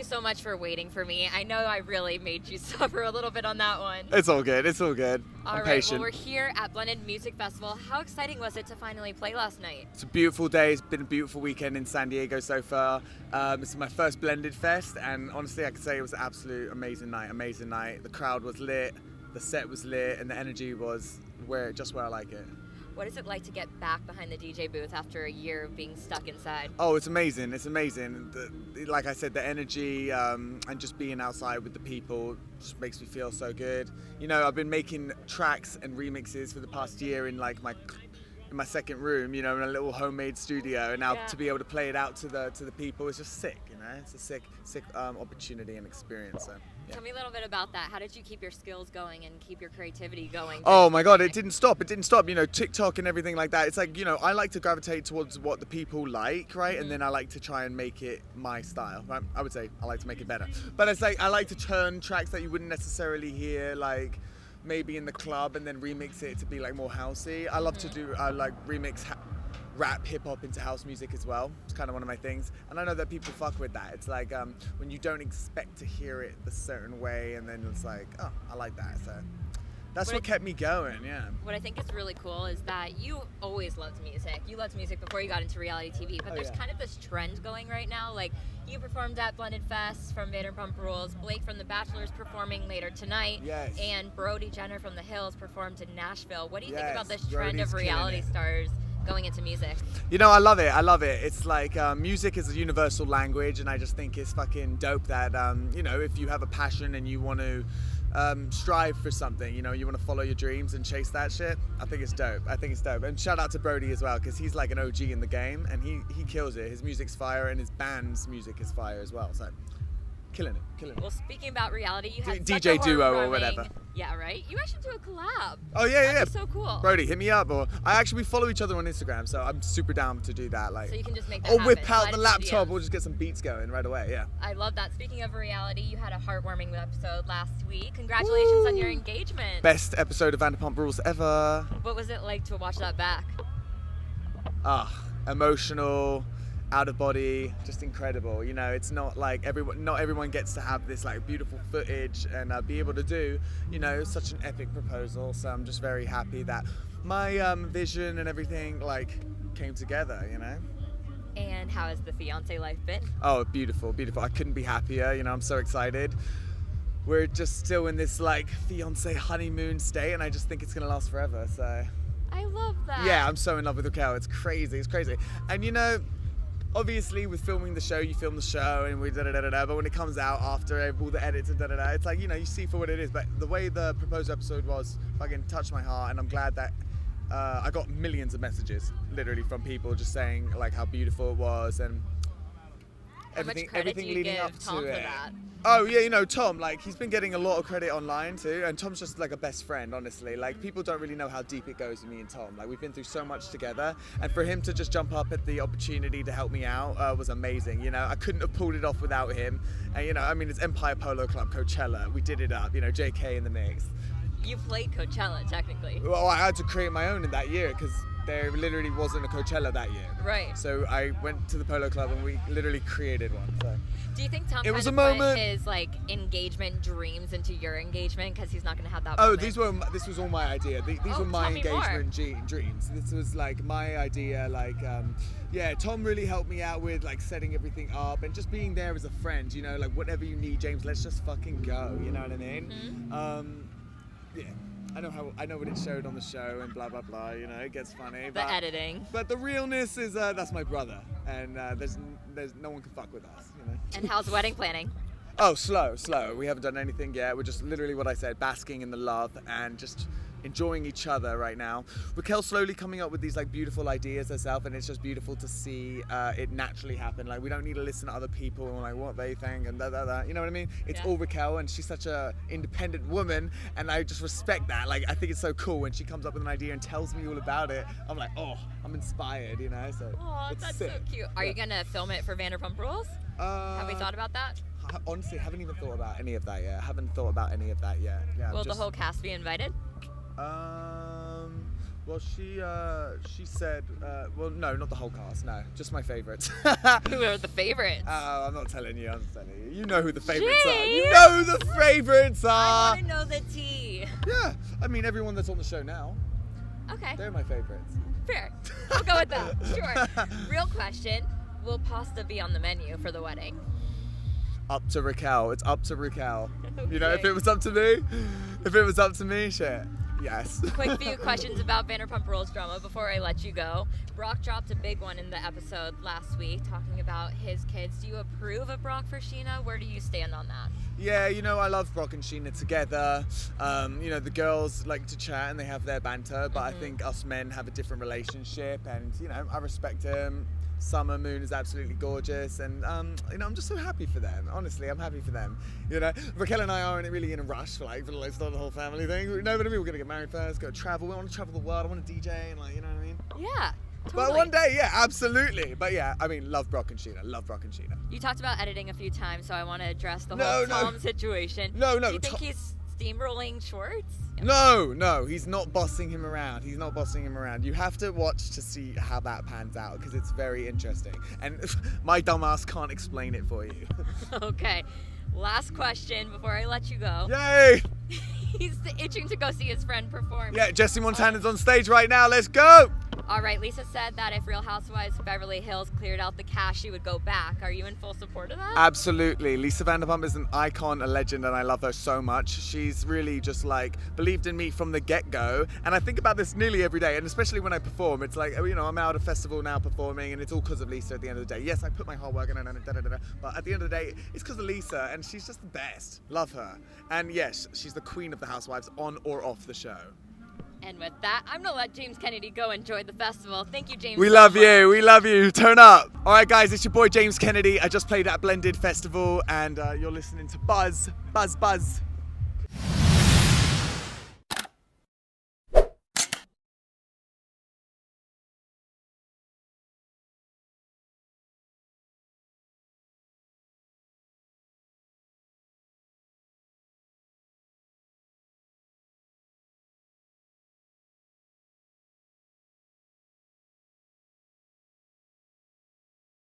so much for waiting for me. I know I really made you suffer a little bit on that one. It's all good. It's all good. I'm patient. Well, we're here at Blended Music Festival. How exciting was it to finally play last night? It's a beautiful day. It's been a beautiful weekend in San Diego so far. This is my first Blended Fest, and honestly, I could say it was an absolute amazing night. Amazing night. The crowd was lit, the set was lit, and the energy was just where I like it. What is it like to get back behind the DJ booth after a year of being stuck inside? Oh, it's amazing. It's amazing. Like I said, the energy and just being outside with the people just makes me feel so good. You know, I've been making tracks and remixes for the past year in like my second room, you know, in a little homemade studio, and now to be able to play it out to the people is just sick. You know, it's a sick opportunity and experience. So. Yeah. Tell me a little bit about that. How did you keep your skills going and keep your creativity going? Oh my God, it didn't stop. It didn't stop. You know, TikTok and everything like that. It's like, you know, I like to gravitate towards what the people like, right? Mm-hmm. And then I like to try and make it my style, right? I would say I like to make it better. But it's like, I like to turn tracks that you wouldn't necessarily hear, like maybe in the club, and then remix it to be like more housey. I love to do, remix rap, hip hop into house music as well. It's kind of one of my things, and I know that people fuck with that. It's like when you don't expect to hear it a certain way, and then it's like, oh, I like that. So that's what kept me going. Yeah. What I think is really cool is that you always loved music. You loved music before you got into reality TV, but there's kind of this trend going right now. Like, you performed at Blended Fest from Vanderpump Rules, Blake from The Bachelor's performing later tonight, and Brody Jenner from The Hills performed in Nashville. What do you think about this trend of reality stars going into music? You know, I love it. I love it. It's like music is a universal language, and I just think it's fucking dope that, you know, if you have a passion and you want to strive for something, you know, you want to follow your dreams and chase that shit, I think it's dope. And shout out to Brody as well, because he's like an OG in the game, and he kills it. His music's fire, and his band's music is fire as well. So killing it. Well, speaking about reality, you had DJ duo or whatever. Yeah, right? You actually do a collab. Oh, yeah. That'd be so cool. Brody, hit me up. Or we follow each other on Instagram, so I'm super down to do that. Like, so you can just make that happen. Or whip out the laptop, we'll just get some beats going right away, yeah. I love that. Speaking of reality, you had a heartwarming episode last week. Congratulations on your engagement. Best episode of Vanderpump Rules ever. What was it like to watch that back? Emotional, out of body, just incredible. You know, it's not like not everyone gets to have this like beautiful footage and be able to do, you know, such an epic proposal. So I'm just very happy that my vision and everything like came together, you know. And how has the fiance life been? Oh, beautiful. I couldn't be happier. You know, I'm so excited. We're just still in this like fiance honeymoon state, and I just think it's gonna last forever. So I love that. Yeah, I'm so in love with Raquel. It's crazy. And you know, obviously with filming the show, you film the show and we da-da-da-da-da, but when it comes out after all the edits and da-da-da, it's like, you know, you see for what it is. But the way the proposed episode was fucking touched my heart, and I'm glad that I got millions of messages literally from people just saying like how beautiful it was, and everything leading up to it. Oh yeah, you know, Tom, like, he's been getting a lot of credit online too, and Tom's just like a best friend, honestly. Like, people don't really know how deep it goes with me and Tom. Like, we've been through so much together, and for him to just jump up at the opportunity to help me out was amazing. You know, I couldn't have pulled it off without him. And you know, I mean, it's Empire Polo Club, Coachella, we did it up, you know, JK in the mix. You played Coachella, technically. Well, I had to create my own in that year, because there literally wasn't a Coachella that year. Right. So I went to the Polo Club and we literally created one. So. Do you think Tom put his like engagement dreams into your engagement, because he's not going to have that moment? This was all my idea. These were my engagement dreams. This was like my idea. Like, Tom really helped me out with like setting everything up and just being there as a friend. You know, like, whatever you need, James, let's just fucking go. You know what I mean? Mm-hmm. Yeah. I know what it showed on the show and blah blah blah. You know, it gets funny. The editing. But the realness is that's my brother, and there's no one can fuck with us. You know. And how's wedding planning? Oh, slow. We haven't done anything yet. We're just literally what I said, basking in the love and just enjoying each other right now. Raquel's slowly coming up with these like beautiful ideas herself, and it's just beautiful to see it naturally happen. Like, we don't need to listen to other people and like what they think and that. You know what I mean? It's all Raquel, and she's such a independent woman, and I just respect that. Like, I think it's so cool when she comes up with an idea and tells me all about it. I'm like, oh, I'm inspired, you know? So that's sick. So cute. Are you gonna film it for Vanderpump Rules? Have we thought about that? Honestly, haven't even thought about any of that yet. Will the whole cast be invited? Well, she said, well, no, not the whole cast, no, just my favourites. Who are the favorites? Oh, I'm not telling you, I'm telling you. You know who the favourites are. You know who the favourites are. I want to know the tea. Yeah, I mean, everyone that's on the show now, Okay. they're my favourites. Fair. I'll go with that. Sure. Real question. Will pasta be on the menu for the wedding? Up to Raquel. It's up to Raquel. Okay. You know, if it was up to me, shit. Yes. Quick few questions about Vanderpump Rules drama before I let you go. Brock dropped a big one in the episode last week talking about his kids. Do you approve of Brock for Sheena? Where do you stand on that? Yeah, you know, I love Brock and Sheena together. You know, the girls like to chat and they have their banter, but I think us men have a different relationship, and, you know, I respect him. Summer Moon is absolutely gorgeous, and you know, I'm just so happy for them. Honestly, I'm happy for them. You know, Raquel and I aren't really in a rush for the whole family thing. No, but I mean, we're gonna get married first, go travel. We want to travel the world. I want to DJ, and, like, you know what I mean? Yeah. Totally. But one day, yeah, absolutely. But yeah, I mean, love Brock and Sheena. Love Brock and Sheena. You talked about editing a few times, so I want to address the whole Tom situation. No. Do you think he's steamrolling Schwartz? No, he's not bossing him around. You have to watch to see how that pans out, because it's very interesting. And my dumbass can't explain it for you. Okay. Last question before I let you go. Yay! He's itching to go see his friend perform. Yeah, Jesse Montana's on stage right now. Let's go! All right, Lisa said that if Real Housewives of Beverly Hills cleared out the cash, she would go back. Are you in full support of that? Absolutely. Lisa Vanderpump is an icon, a legend, and I love her so much. She's really just like believed in me from the get-go, and I think about this nearly every day, and especially when I perform. It's like, you know, I'm out at a festival now performing, and it's all because of Lisa at the end of the day. Yes, I put my hard work in, but at the end of the day, it's because of Lisa, and she's just the best. Love her. And yes, she's the queen of the Housewives on or off the show. And with that, I'm going to let James Kennedy go enjoy the festival. Thank you, James. We love you. Turn up. All right, guys, it's your boy James Kennedy. I just played at Blended Festival, and you're listening to Buzz.